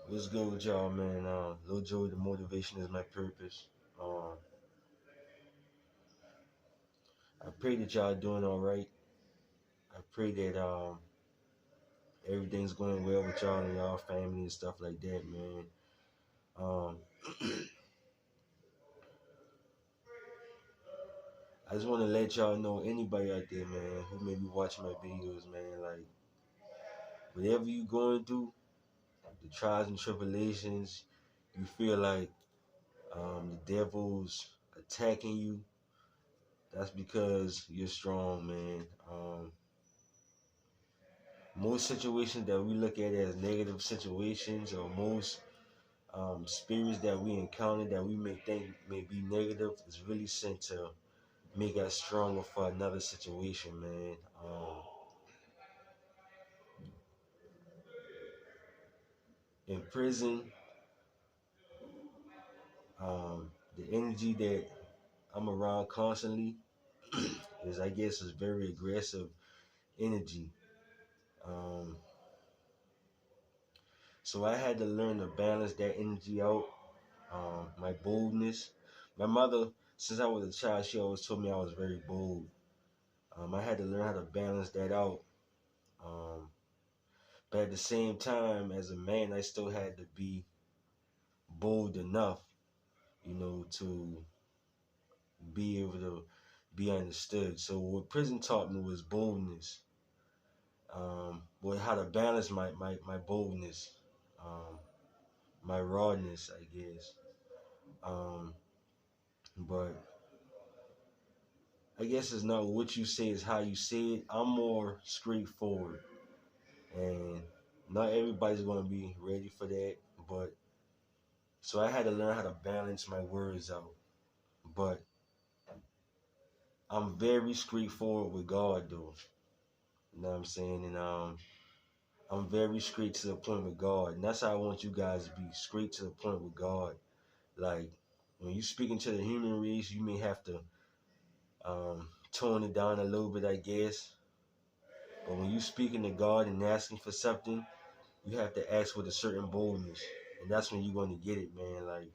What's good with y'all, man? Lil Joey, the motivation is my purpose. I pray that y'all doing all right. I pray that everything's going well with y'all and y'all family and stuff like that, man. Um, I just want to let y'all know, anybody out there, man, who may be watching my videos, man, like whatever you going through, the trials and tribulations, you feel like the devil's attacking you. That's because you're strong, man. Most situations that we look at as negative situations, or most spirits that we encounter that we may think may be negative, is really sent to make us stronger for another situation, man. In prison, the energy that I'm around constantly I guess, is very aggressive energy. Um, so I had to learn to balance that energy out. My boldness. My mother, since I was a child, she always told me I was very bold. I had to learn how to balance that out. Um, but at the same time, as a man, I still had to be bold enough, to be able to be understood. So what prison taught me was boldness. How to balance my boldness, um, my rawness, I guess. Um, but I guess it's not what you say, it's how you say it. I'm more straightforward, and not everybody's gonna be ready for that. But so I had to learn how to balance my words out. But I'm very straightforward with God, though. You know what I'm saying? And I'm very straight to the point with God, and that's how I want you guys to be, straight to the point with God. Like when you speaking to the human race, you may have to tone it down a little bit, I guess. But when you speaking to God and asking for something, you have to ask with a certain boldness, and that's when you're going to get it, man. Like,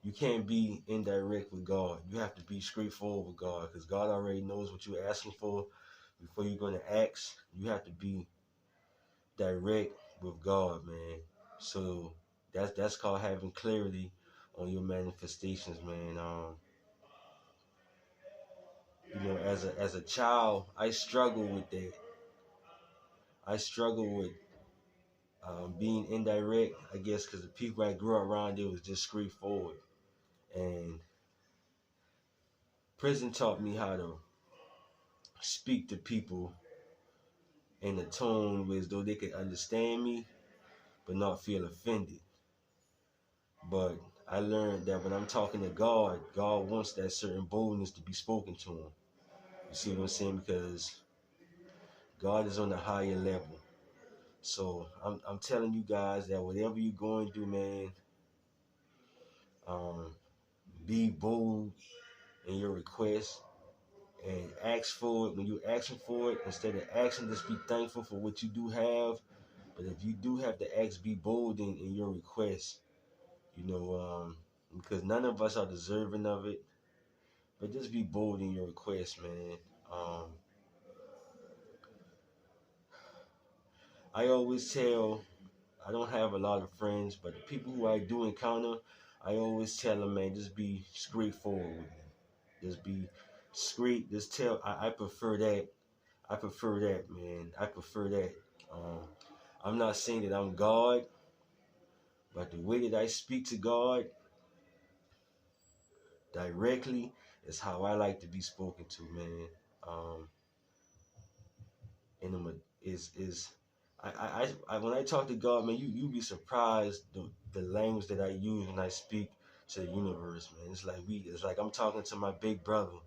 you can't be indirect with God. You have to be straightforward with God, because God already knows what you're asking for before you're going to ask. You have to be direct with God, man. So that's called having clarity on your manifestations, man. As a child, I struggle with that. I struggle with being indirect, I guess, because the people I grew up around, it was just straightforward. And prison taught me how to speak to people in a tone where as though they could understand me, but not feel offended. But I learned that when I'm talking to God, God wants that certain boldness to be spoken to him. You see what I'm saying? Because God is on a higher level. So I'm telling you guys that whatever you're going through, man, um, be bold in your request and ask for it. When you're asking for it, instead of asking, just be thankful for what you do have. But if you do have to ask, be bold in your request, because none of us are deserving of it. But just be bold in your request, man. Um, I always tell, I don't have a lot of friends, but the people who I do encounter, I always tell them, man, just be straightforward with me. Just be straight. Just tell. I prefer that. I prefer that, man. I prefer that. Um, I'm not saying that I'm God, but the way that I speak to God directly is how I like to be spoken to, man. Um, and when I talk to God, man, you be surprised the language that I use when I speak to the universe, man. It's like I'm talking to my big brother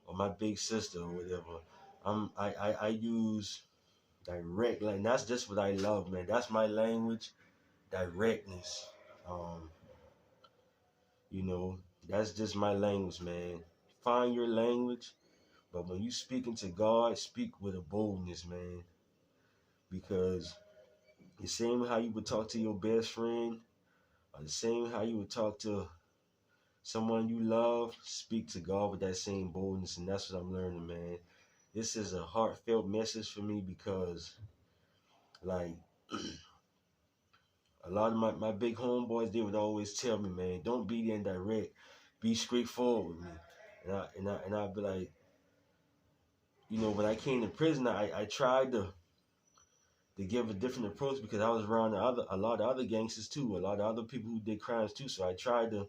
or my big sister or whatever. I use direct, like that's just what I love, man. That's my language, directness. Um, you know, that's just my language, man. Find your language, but when you speaking to God, speak with a boldness, man. Because The same how you would talk to your best friend, or the same how you would talk to someone you love, speak to God with that same boldness. And that's what I'm learning, man. This is a heartfelt message for me because, like, a lot of my big homeboys, they would always tell me, man, don't be indirect, be straightforward with me. And I'd be like, when I came to prison, I tried to give a different approach because I was around a lot of other gangsters too, a lot of other people who did crimes too. So I tried to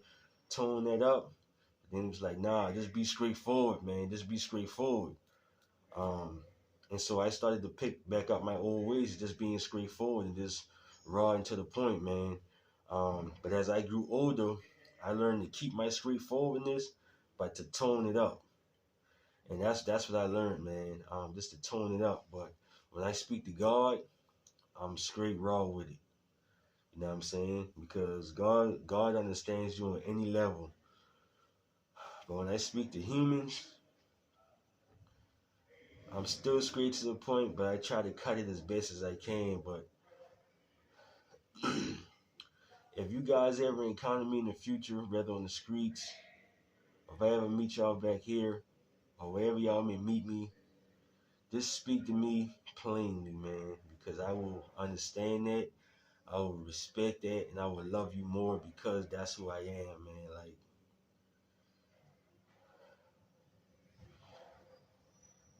tone that up. But then it was like, nah, just be straightforward, man. Just be straightforward. Um, and so I started to pick back up my old ways, just being straightforward and just raw and to the point, man. But as I grew older, I learned to keep my straightforwardness, but to tone it up. And that's what I learned, man. Just to tone it up. But when I speak to God, I'm straight raw with it. You know what I'm saying? Because God understands you on any level. But when I speak to humans, I'm still straight to the point, but I try to cut it as best as I can. But if you guys ever encounter me in the future, whether on the streets, or if I ever meet y'all back here, or wherever y'all may meet me, just speak to me plainly, man, because I will understand that, I will respect that, and I will love you more because that's who I am, man. Like,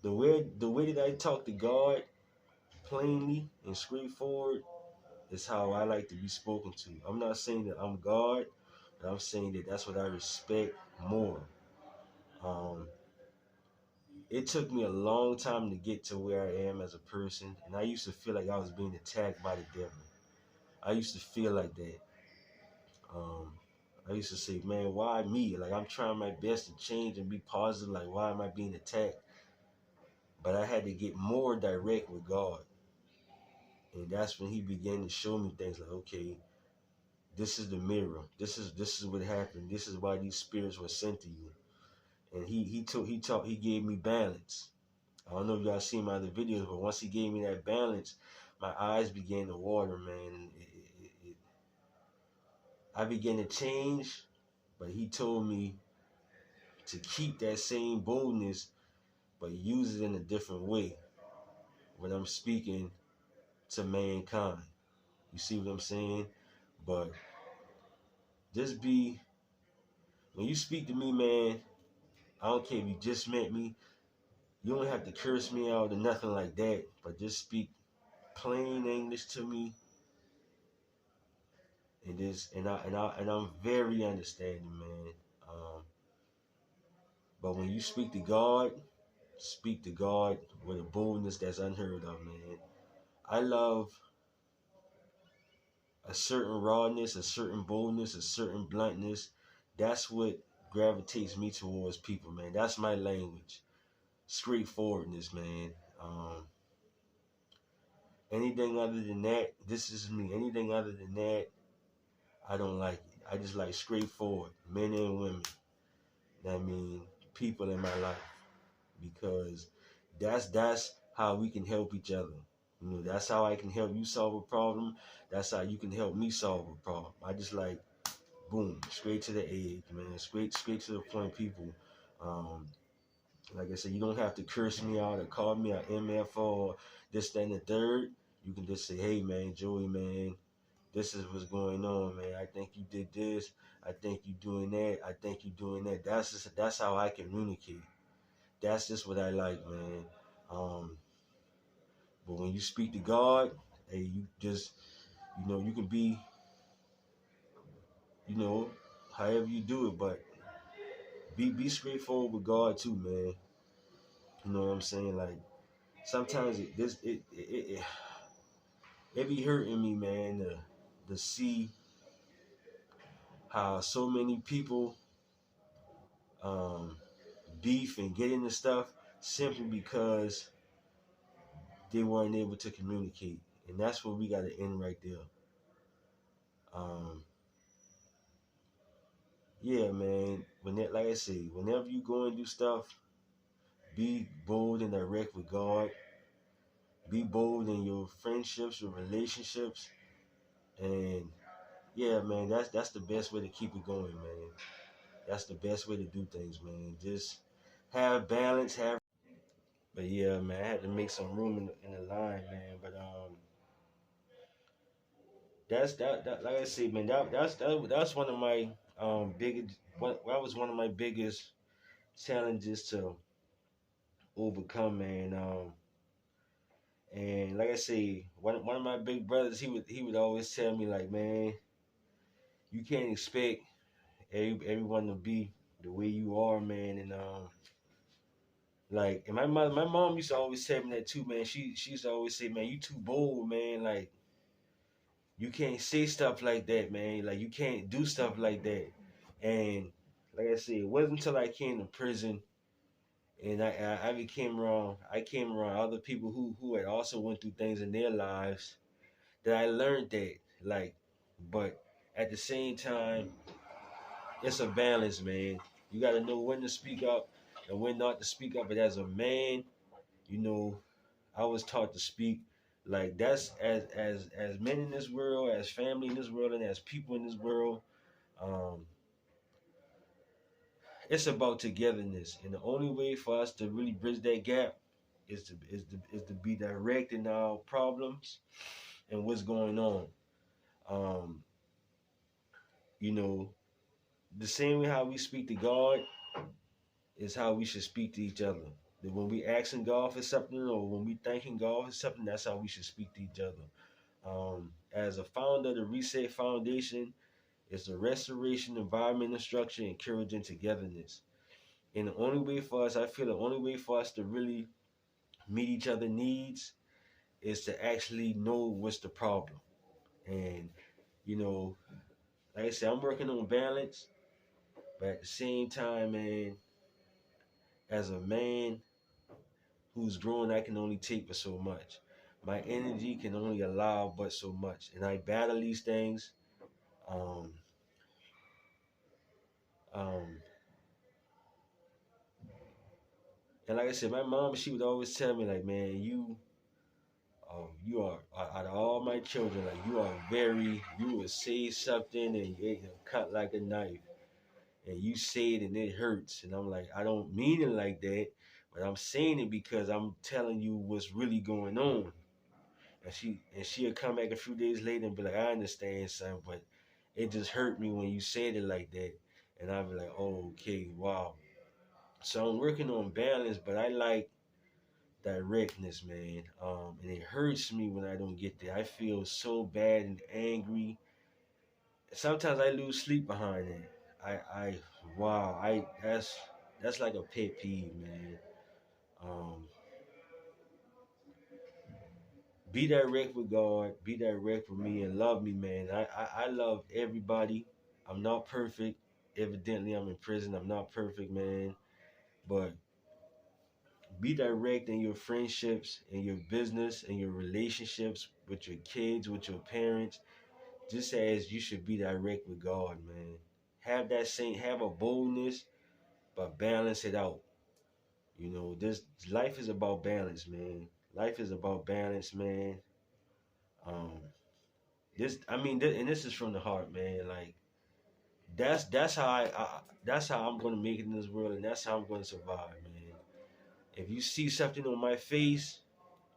the way that I talk to God plainly and straightforward is how I like to be spoken to. I'm not saying that I'm God, but I'm saying that that's what I respect more. Um, it took me a long time to get to where I am as a person, and I used to feel like I was being attacked by the devil. I used to feel like that. Um, I used to say, man, why me? Like, I'm trying my best to change and be positive. Like, why am I being attacked? But I had to get more direct with God. And that's when he began to show me things like, okay, this is the mirror. This is what happened. This is why these spirits were sent to you. And he gave me balance. I don't know if y'all seen my other videos, but once he gave me that balance, my eyes began to water, man. I began to change, but he told me to keep that same boldness, but use it in a different way when I'm speaking to mankind. You see what I'm saying? But just be, when you speak to me, man, I don't care if you just met me. You don't have to curse me out or nothing like that, but just speak plain English to me, and I'm very understanding, man. But when you speak to God with a boldness that's unheard of, man. I love a certain rawness, a certain boldness, a certain bluntness. That's what gravitates me towards people, man. That's my language. Straightforwardness, man. Um, Anything other than that, this is me. Anything other than that, I don't like it. I just like straightforward, men and women. I mean, people in my life, because that's how we can help each other. That's how I can help you solve a problem. That's how you can help me solve a problem. I just like, boom, straight to the edge, man. Straight to the point, people. Um, like I said, you don't have to curse me out or call me an MF or this, that, and the third. You can just say, hey, man, Joey, man, this is what's going on, man. I think you did this. I think you doing that. I think you doing that. That's how I communicate. That's just what I like, man. But when you speak to God, hey, you just, you can be, you know, however you do it, but be straightforward with God too, man. You know what I'm saying? Like, sometimes it be hurting me, man, to see how so many people um, beef and get into stuff simply because they weren't able to communicate, and that's where we got to end right there. Um, yeah, man. Like I say, whenever you go and do stuff, be bold and direct with God. Be bold in your friendships, your relationships, and yeah, man, that's the best way to keep it going, man. That's the best way to do things, man. Just have balance, have. But yeah, man, I had to make some room in the line, man. But that like I said, man, that's one of my biggest. That was one of my biggest challenges to overcome, man. And like I say, one of my big brothers, he would always tell me like, man, you can't expect everyone to be the way you are, man. And like, and my mom used to always tell me that too, man. She used to always say, man, you too bold, man. Like, you can't say stuff like that, man. Like, you can't do stuff like that. And like I said, it wasn't until I came to prison and I came around other people who had also went through things in their lives that I learned that, like, but at the same time, it's a balance, man. You got to know when to speak up and when not to speak up. But as a man, you know, I was taught to speak. Like, that's as men in this world, as family in this world, and as people in this world. Um, it's about togetherness, and the only way for us to really bridge that gap is to be direct in our problems and what's going on. Um, you know, the same way how we speak to God is how we should speak to each other. That when we asking God for something or when we thanking God for something, that's how we should speak to each other. As a founder of the Reset Foundation, it's the restoration, environment, and structure, encouraging togetherness. And the only way for us, I feel the only way for us to really meet each other needs is to actually know what's the problem. And, you know, like I said, I'm working on balance, but at the same time, man, as a man who's growing, I can only take but so much. My energy can only allow but so much. And I battle these things. Um, um, and like I said, my mom, she would always tell me, like, man, you are, out of all my children, like, you will say something and it'll cut like a knife. And you say it and it hurts. And I'm like, I don't mean it like that, but I'm saying it because I'm telling you what's really going on. And she'll come back a few days later and be like, I understand, son, but it just hurt me when you said it like that. And I'll be like, oh, okay, wow. So I'm working on balance, but I like directness, man. And it hurts me when I don't get there. I feel so bad and angry. Sometimes I lose sleep behind it. I wow, I that's like a pet peeve, man. Um, be direct with God, be direct with me, and love me, man. I love everybody. I'm not perfect. Evidently, I'm in prison. I'm not perfect, man. But be direct in your friendships, in your business, in your relationships with your kids, with your parents. Just as you should be direct with God, man. Have a boldness, but balance it out. You know, this life is about balance, man. Life is about balance, man. Um, and this is from the heart, man. Like, that's how that's how I'm gonna make it in this world, and that's how I'm gonna survive, man. If you see something on my face,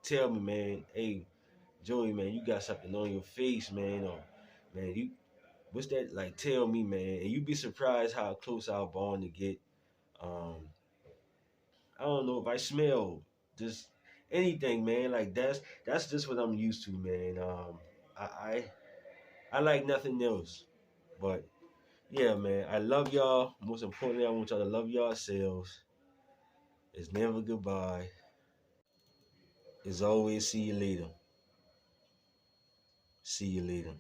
tell me, man. Hey, Joey, man, you got something on your face, man. Or, man, you what's that? Like, tell me, man. And you'd be surprised how close our bond to get. Um, I don't know if I smell just anything, man. Like, that's just what I'm used to, man. I I, I like nothing else, but yeah, man. I love y'all. Most importantly, I want y'all to love yourselves. It's never goodbye. It's always see you later. See you later.